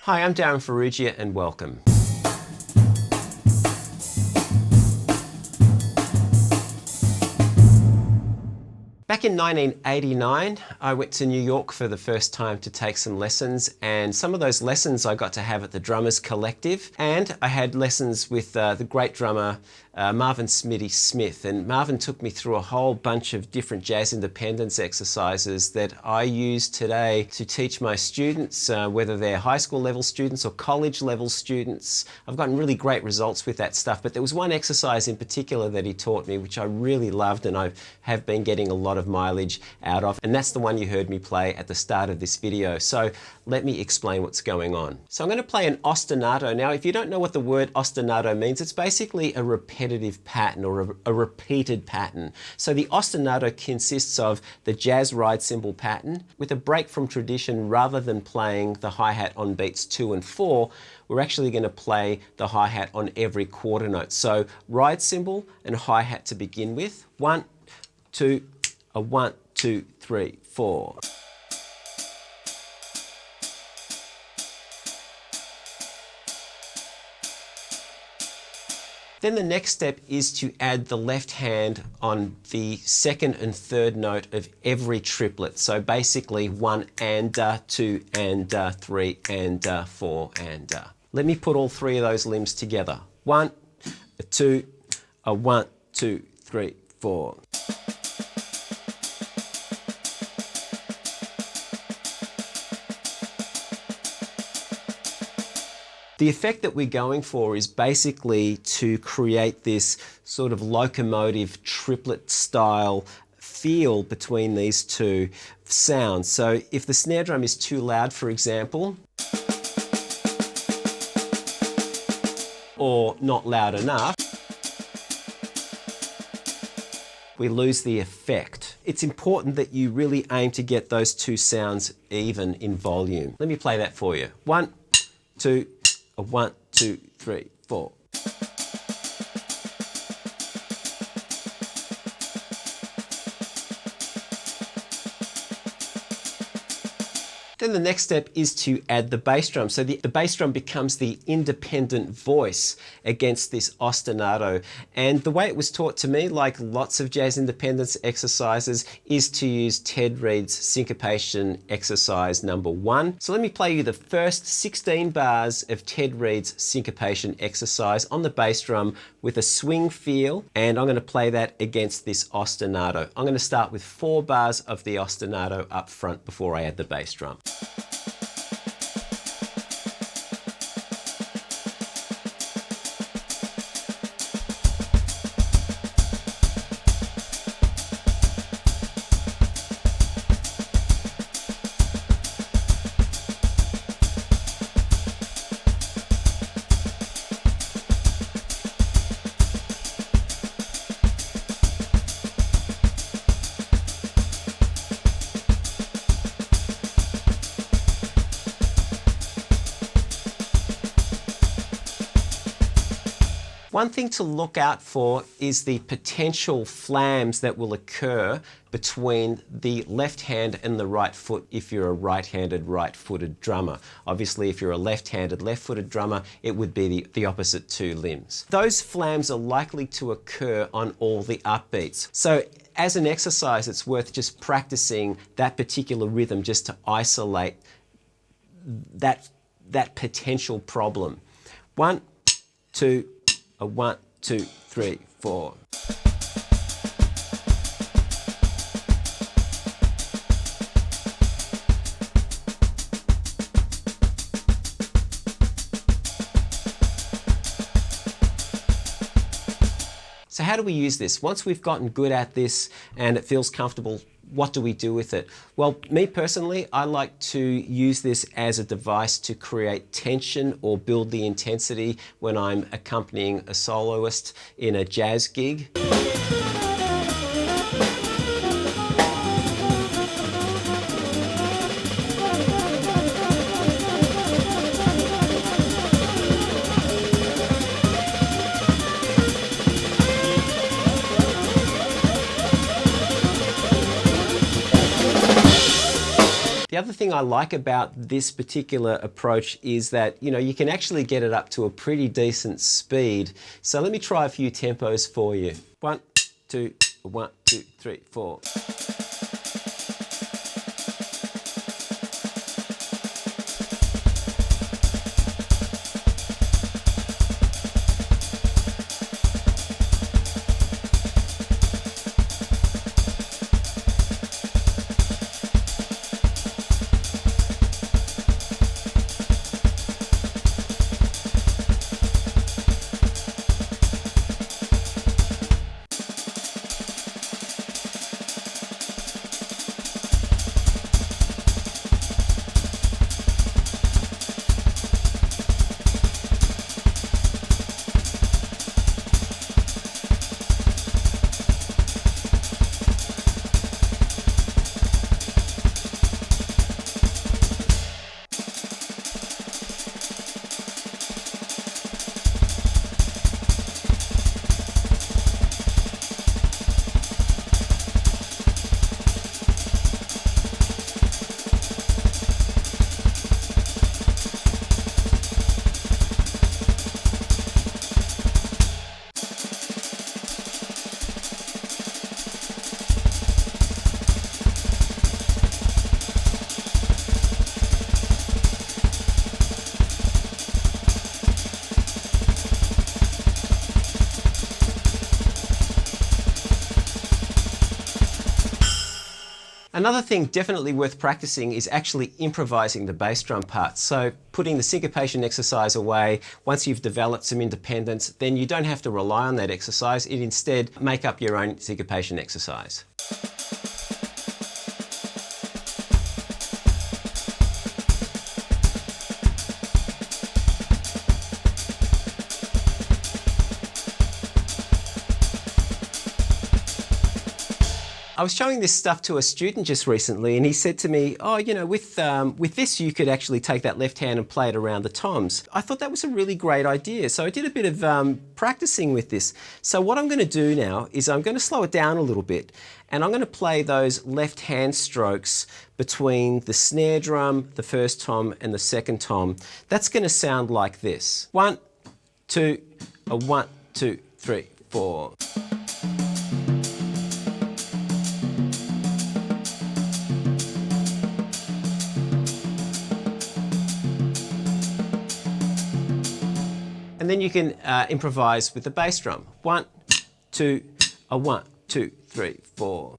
Hi, I'm Darryn Farrugia and welcome. Back in 1989, I went to New York for the first time to take some lessons, and some of those lessons I got to have at the Drummers Collective, and I had lessons with the great drummer Marvin Smitty Smith, and Marvin took me through a whole bunch of different jazz independence exercises that I use today to teach my students, whether they're high school level students or college level students. I've gotten really great results with that stuff, but there was one exercise in particular that he taught me which I really loved and I have been getting a lot of mileage out of, and that's the one you heard me play at the start of this video. So let me explain what's going on. So I'm going to play an ostinato. Now, if you don't know what the word ostinato means, it's basically a repetitive pattern or a repeated pattern. So the ostinato consists of the jazz ride cymbal pattern with a break from tradition. Rather than playing the hi-hat on beats 2 and 4, we're actually going to play the hi-hat on every quarter note. So ride cymbal and hi-hat to begin with. 1, 2, a 1, 2, 3, 4. Then the next step is to add the left hand on the second and third note of every triplet. So basically 1 and 2 and 3 and 4 and. Let me put all three of those limbs together. 1, a 2, a 1, 2, 3, 4. The effect that we're going for is basically to create this sort of locomotive triplet style feel between these two sounds. So if the snare drum is too loud, for example, or not loud enough, we lose the effect. It's important that you really aim to get those two sounds even in volume. Let me play that for you. 1, 2, a 1, 2, 3, 4. Then the next step is to add the bass drum. So the bass drum becomes the independent voice against this ostinato. And the way it was taught to me, like lots of jazz independence exercises, is to use Ted Reed's syncopation exercise number 1. So let me play you the first 16 bars of Ted Reed's syncopation exercise on the bass drum with a swing feel, and I'm going to play that against this ostinato. I'm going to start with 4 bars of the ostinato up front before I add the bass drum. One thing to look out for is the potential flams that will occur between the left hand and the right foot if you're a right-handed, right-footed drummer. Obviously, if you're a left-handed, left-footed drummer, it would be the opposite two limbs. Those flams are likely to occur on all the upbeats. So as an exercise, it's worth just practicing that particular rhythm just to isolate that potential problem. 1, 2, a 1, 2, 3, 4. So how do we use this? Once we've gotten good at this and it feels comfortable, what do we do with it? Well, me personally, I like to use this as a device to create tension or build the intensity when I'm accompanying a soloist in a jazz gig. The other thing I like about this particular approach is that, you can actually get it up to a pretty decent speed. So let me try a few tempos for you. 1, 2, 1, 2, 3, 4. Another thing definitely worth practicing is actually improvising the bass drum parts. So putting the syncopation exercise away, once you've developed some independence, then you don't have to rely on that exercise. It instead make up your own syncopation exercise. I was showing this stuff to a student just recently, and he said to me, oh, with this you could actually take that left hand and play it around the toms. I thought that was a really great idea, so I did a bit of practicing with this. So what I'm going to do now is I'm going to slow it down a little bit, and I'm going to play those left hand strokes between the snare drum, the first tom, and the second tom. That's going to sound like this. 1, 2, 1, 2, 3, 4. And then you can improvise with the bass drum. 1, 2, 1, 2, 3, 4.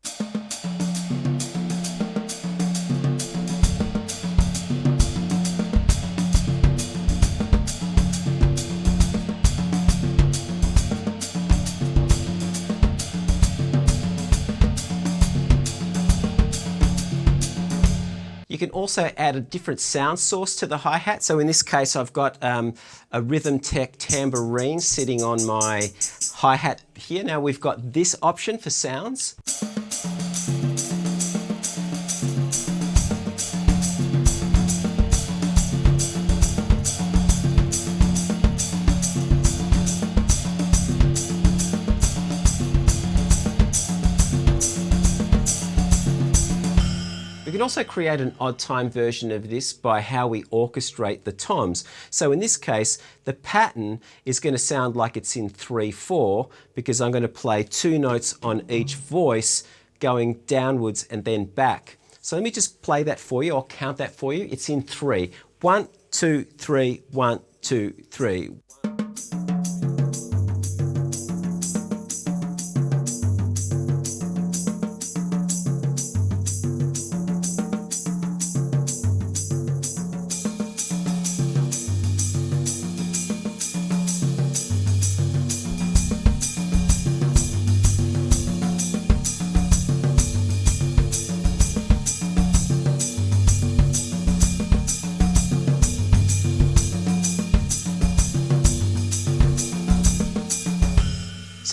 You can also add a different sound source to the hi-hat. So in this case, I've got a Rhythm Tech tambourine sitting on my hi-hat here. Now we've got this option for sounds. We can also create an odd time version of this by how we orchestrate the toms. So in this case, the pattern is going to sound like it's in 3/4 because I'm going to play 2 notes on each voice going downwards and then back. So let me just play that for you. I'll count that for you. It's in 3. 1, 2, 3, 1, 2, 3.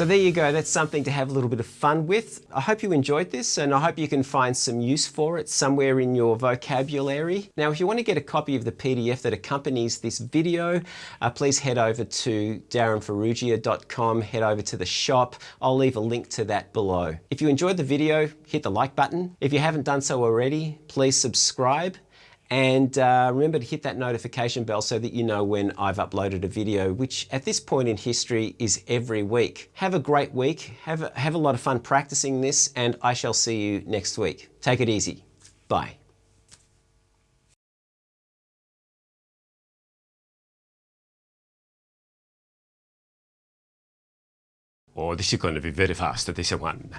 So there you go, that's something to have a little bit of fun with. I hope you enjoyed this, and I hope you can find some use for it somewhere in your vocabulary. Now, if you want to get a copy of the PDF that accompanies this video, please head over to darrynfarrugia.com, head over to the shop. I'll leave a link to that below. If you enjoyed the video, hit the like button. If you haven't done so already, please subscribe. And remember to hit that notification bell so that you know when I've uploaded a video, which at this point in history is every week. Have a great week, have a lot of fun practicing this, and I shall see you next week. Take it easy. Bye. Oh, this is going to be very fast, this one.